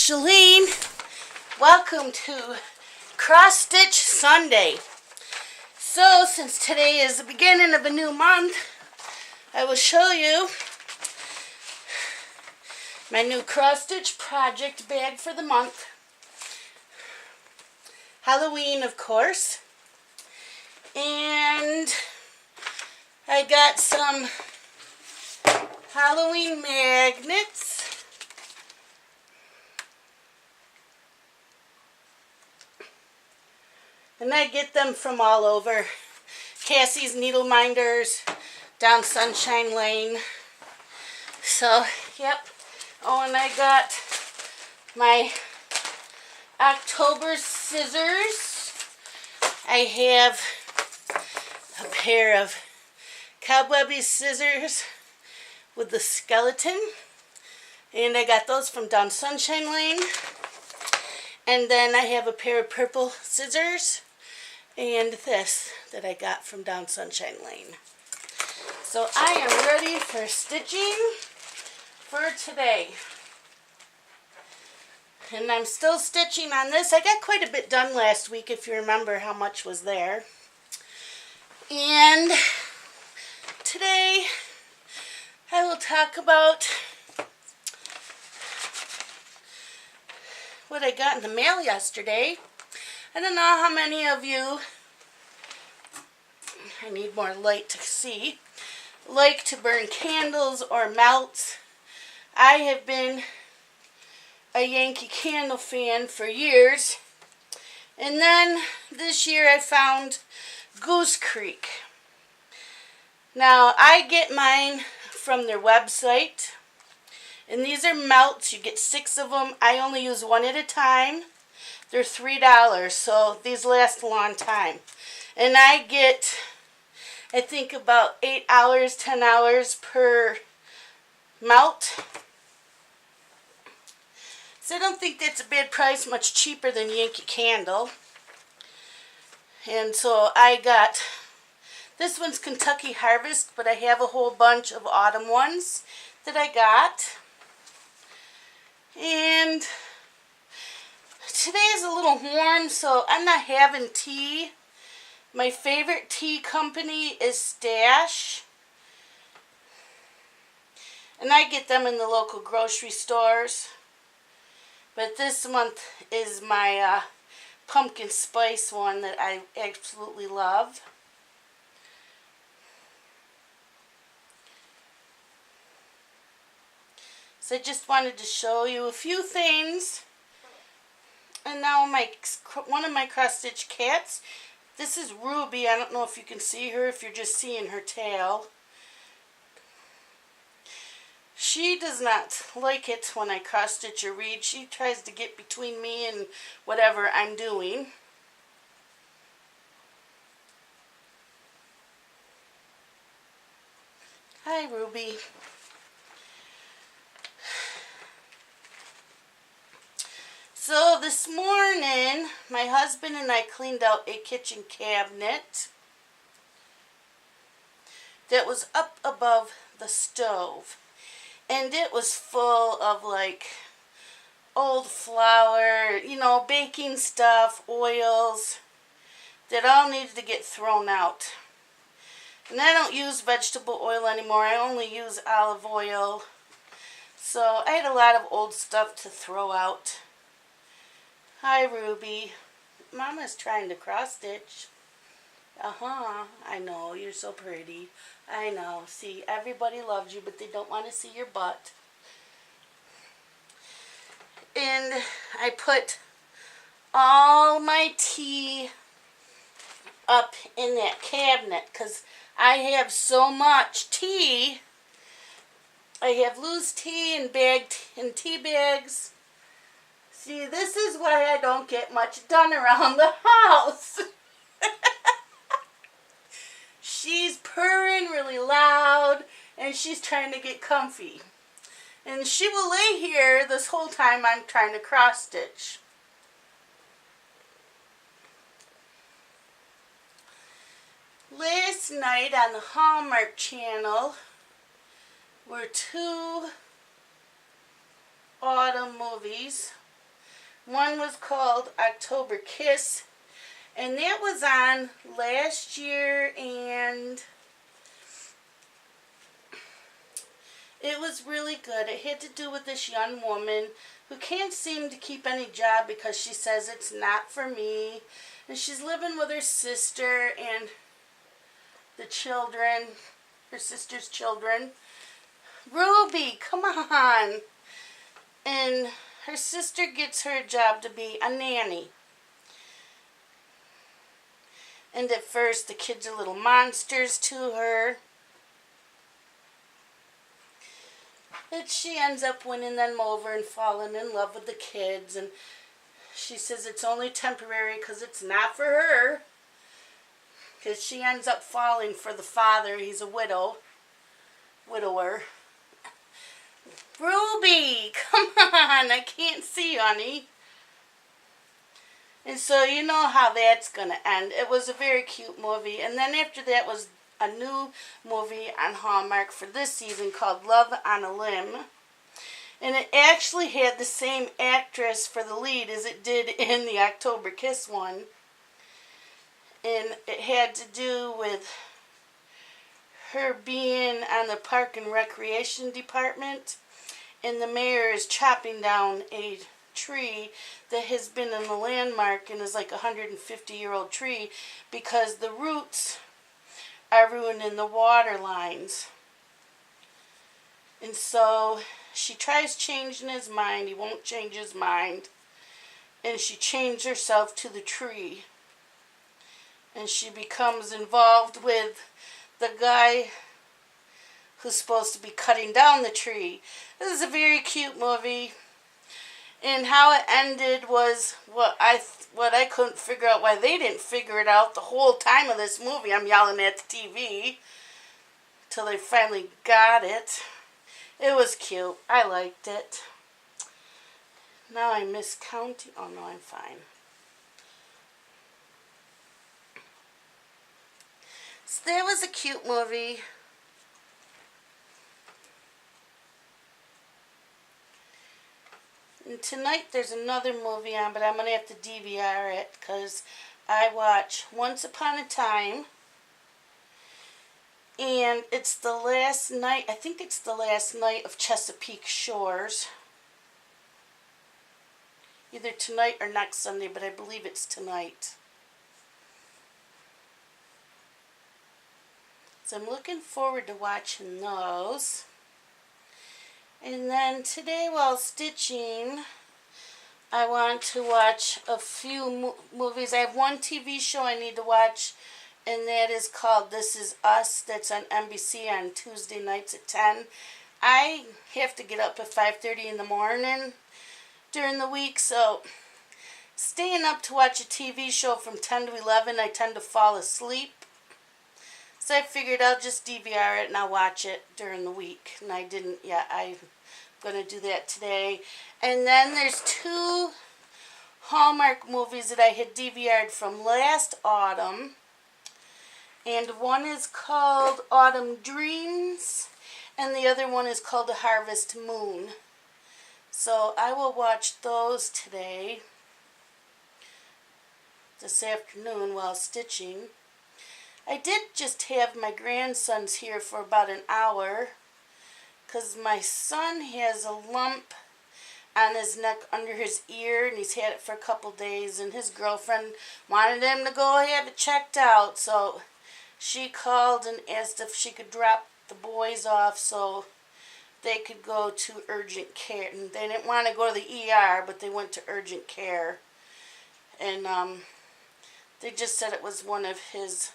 Shalene. Welcome to Cross Stitch Sunday. So, since today is the beginning of a new month, I will show you my new cross stitch project bag for the month. Halloween, of course. And I got some Halloween magnets. And I get them from all over. Cassie's Needle Minders, down Sunshine Lane. So, yep. Oh, and I got my October scissors. I have a pair of cobwebby scissors with the skeleton. And I got those from down Sunshine Lane. And then I have a pair of purple scissors. And this that I got from down Sunshine Lane. So I am ready for stitching for today. And I'm still stitching on this. I got quite a bit done last week, if you remember how much was there. And today I will talk about what I got in the mail yesterday. I don't know how many of you, I need more light to see, like to burn candles or melts. I have been a Yankee Candle fan for years. And then this year I found Goose Creek. Now I get mine from their website. And these are melts. You get 6 of them. I only use one at a time. They're $3, so these last a long time. And I get, I think, about 8 hours, 10 hours per melt. So I don't think that's a bad price, much cheaper than Yankee Candle. And so I got, this one's Kentucky Harvest, but I have a whole bunch of autumn ones that I got. And today is a little warm, so I'm not having tea. My favorite tea company is Stash. And I get them in the local grocery stores. But this month is my pumpkin spice one that I absolutely love. So I just wanted to show you a few things. And now one of my cross stitch cats, this is Ruby. I don't know if you can see her, if you're just seeing her tail. She does not like it when I cross stitch or read. She tries to get between me and whatever I'm doing. Hi, Ruby. So this morning, my husband and I cleaned out a kitchen cabinet that was up above the stove. And it was full of like old flour, you know, baking stuff, oils that all needed to get thrown out. And I don't use vegetable oil anymore. I only use olive oil. So I had a lot of old stuff to throw out. Hi, Ruby. Mama's trying to cross stitch. I know, you're so pretty. I know. See, everybody loves you, but they don't want to see your butt. And I put all my tea up in that cabinet because I have so much tea. I have loose tea and bagged in tea bags. See, this is why I don't get much done around the house. She's purring really loud, and she's trying to get comfy. And she will lay here this whole time I'm trying to cross stitch. Last night on the Hallmark Channel were 2 autumn movies. One was called October Kiss, and that was on last year, and it was really good. It had to do with this young woman who can't seem to keep any job because she says it's not for me. And she's living with her sister and the children, her sister's children. Ruby, come on. And her sister gets her a job to be a nanny. And at first the kids are little monsters to her. But she ends up winning them over and falling in love with the kids. And she says it's only temporary because it's not for her. Because she ends up falling for the father. He's a widower. Ruby, come on. I can't see, honey. And so you know how that's going to end. It was a very cute movie. And then after that was a new movie on Hallmark for this season called Love on a Limb. And it actually had the same actress for the lead as it did in the October Kiss one. And it had to do with her being on the Park and Recreation Department. And the mayor is chopping down a tree that has been in the landmark and is like a 150-year-old tree because the roots are ruining the water lines. And so she tries changing his mind. He won't change his mind. And she chains herself to the tree. And she becomes involved with the guy who's supposed to be cutting down the tree. This is a very cute movie. And how it ended was what I couldn't figure out why they didn't figure it out the whole time of this movie. I'm yelling at the TV till they finally got it. It was cute. I liked it. Now I'm miscounting. Oh no, I'm fine. So that was a cute movie. And tonight there's another movie on, but I'm going to have to DVR it because I watch Once Upon a Time. And it's the last night, I think it's the last night of Chesapeake Shores. Either tonight or next Sunday, but I believe it's tonight. So I'm looking forward to watching those. And then today while stitching, I want to watch a few movies. I have one TV show I need to watch, and that is called This Is Us. That's on NBC on Tuesday nights at 10. I have to get up at 5:30 in the morning during the week, so staying up to watch a TV show from 10 to 11, I tend to fall asleep. So I figured I'll just DVR it and I'll watch it during the week. And I didn't yet. I'm going to do that today. And then there's two Hallmark movies that I had DVR'd from last autumn. And one is called Autumn Dreams. And the other one is called The Harvest Moon. So I will watch those today. This afternoon while stitching. I did just have my grandsons here for about an hour because my son has a lump on his neck under his ear and he's had it for a couple days, and his girlfriend wanted him to go have it checked out, so she called and asked if she could drop the boys off so they could go to urgent care. And they didn't want to go to the ER, but they went to urgent care, and they just said it was one of his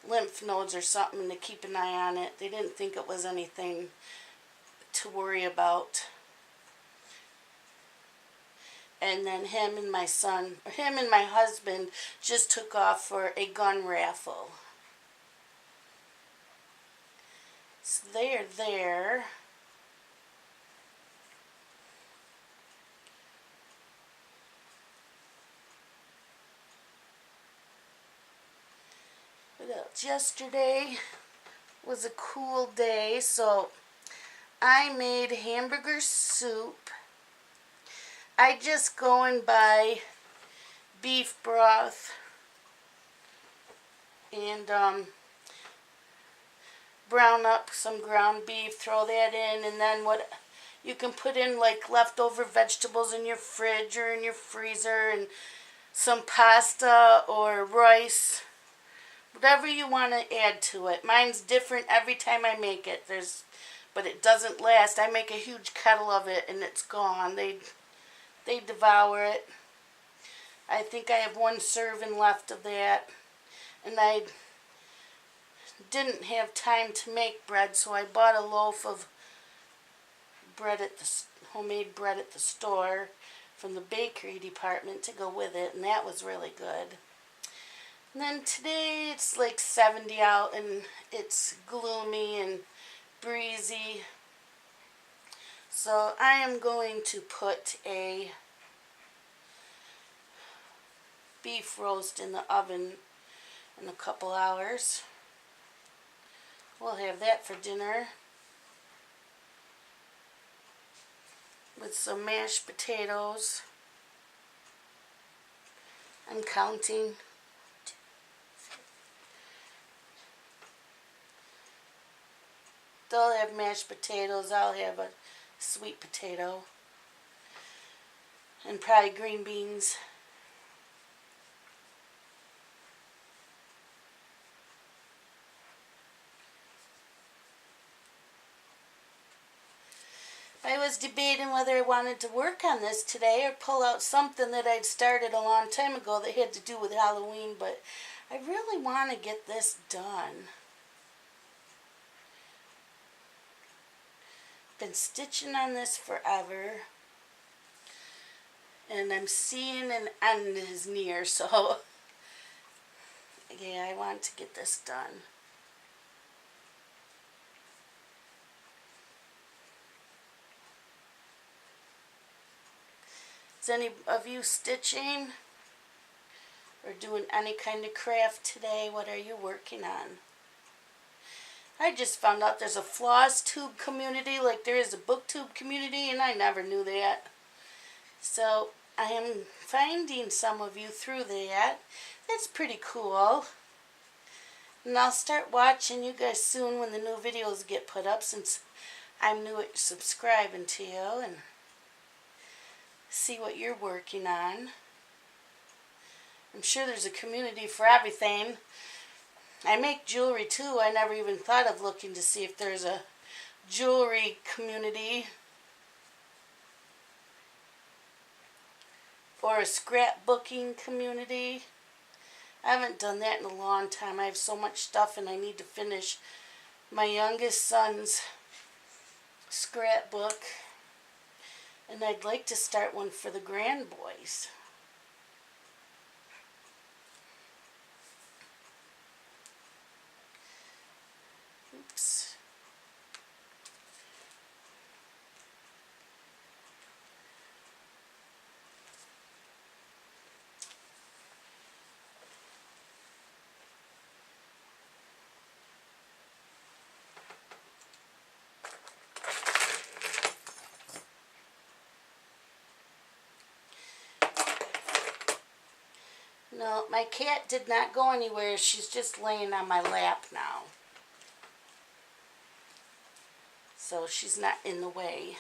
lymph nodes or something, to keep an eye on it. They didn't think it was anything to worry about. And then him and my husband just took off for a gun raffle. So they are there. Yesterday was a cool day, so I made hamburger soup. I just go and buy beef broth and brown up some ground beef, throw that in, and then what you can put in like leftover vegetables in your fridge or in your freezer, and some pasta or rice, whatever you want to add to it. Mine's different every time I make it. But it doesn't last. I make a huge kettle of it and it's gone. They devour it. I think I have one serving left of that, and I didn't have time to make bread, so I bought a loaf of bread at the homemade bread at the store from the bakery department to go with it, and that was really good. And then today it's like 70 out and it's gloomy and breezy, so I am going to put a beef roast in the oven in a couple hours. We'll have that for dinner with some mashed potatoes. I'm counting. They'll have mashed potatoes, I'll have a sweet potato, and probably green beans. I was debating whether I wanted to work on this today or pull out something that I'd started a long time ago that had to do with Halloween, but I really want to get this done. Been stitching on this forever, and I'm seeing an end is near, so yeah, I want to get this done. Is any of you stitching or doing any kind of craft today? What are you working on? I just found out there's a floss tube community like there is a booktube community, and I never knew that. So I am finding some of you through that. That's pretty cool. And I'll start watching you guys soon when the new videos get put up, since I'm new at subscribing to you, and see what you're working on. I'm sure there's a community for everything. I make jewelry too. I never even thought of looking to see if there's a jewelry community or a scrapbooking community. I haven't done that in a long time. I have so much stuff, and I need to finish my youngest son's scrapbook, and I'd like to start one for the grand boys. Oops. No, my cat did not go anywhere. She's just laying on my lap now. So she's not in the way.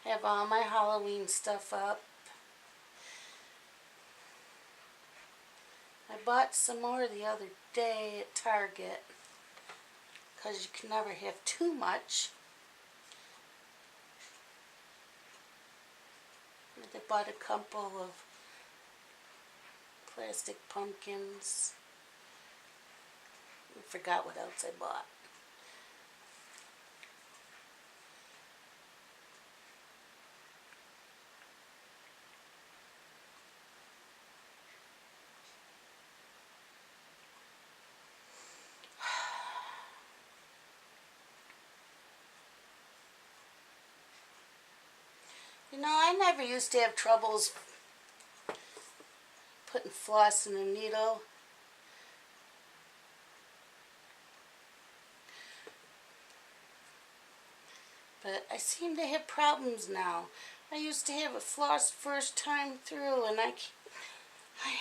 I have all my Halloween stuff up. I bought some more the other day at Target, because you can never have too much. I bought a couple of plastic pumpkins. I forgot what else I bought. You know, I never used to have troubles putting floss in a needle. But I seem to have problems now. I used to have it flossed first time through, and I'm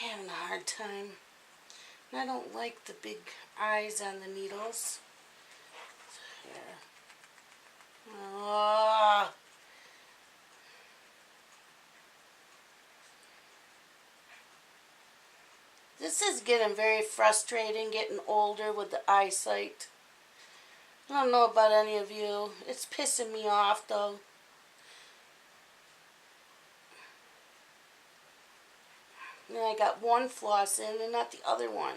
having a hard time. And I don't like the big eyes on the needles. Here. Oh. This is getting very frustrating, getting older with the eyesight. I don't know about any of you. It's pissing me off, though. And I got one floss in and not the other one.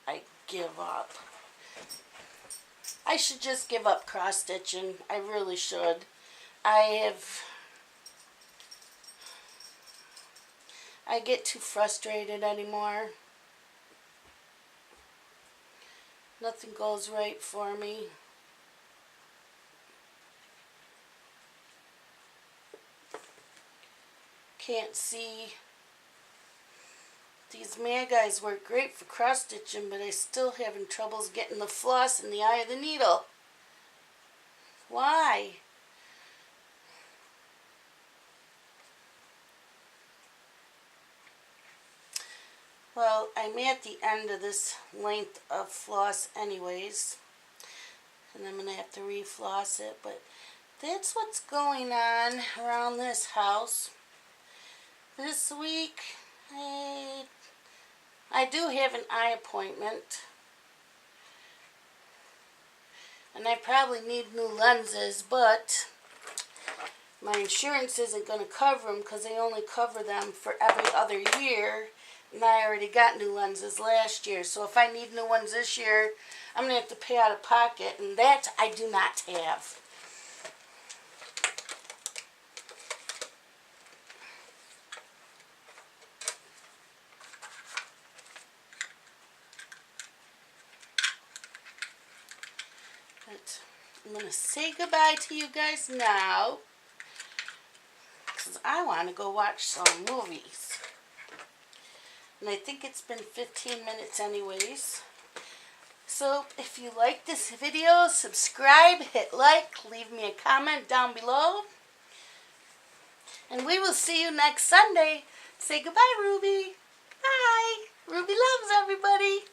I give up. I should just give up cross-stitching. I really should. I get too frustrated anymore. Nothing goes right for me. Can't see. These Mag-Eyes work great for cross-stitching, but I still having troubles getting the floss in the eye of the needle. Why? Well, I'm at the end of this length of floss anyways, and I'm going to have to re-floss it, but that's what's going on around this house. This week, I do have an eye appointment, and I probably need new lenses, but my insurance isn't going to cover them because they only cover them for every other year. And I already got new lenses last year. So if I need new ones this year, I'm going to have to pay out of pocket. And that I do not have. But I'm going to say goodbye to you guys now. Because I want to go watch some movies. And I think it's been 15 minutes anyways. So if you like this video, subscribe, hit like, leave me a comment down below. And we will see you next Sunday. Say goodbye, Ruby. Bye. Ruby loves everybody.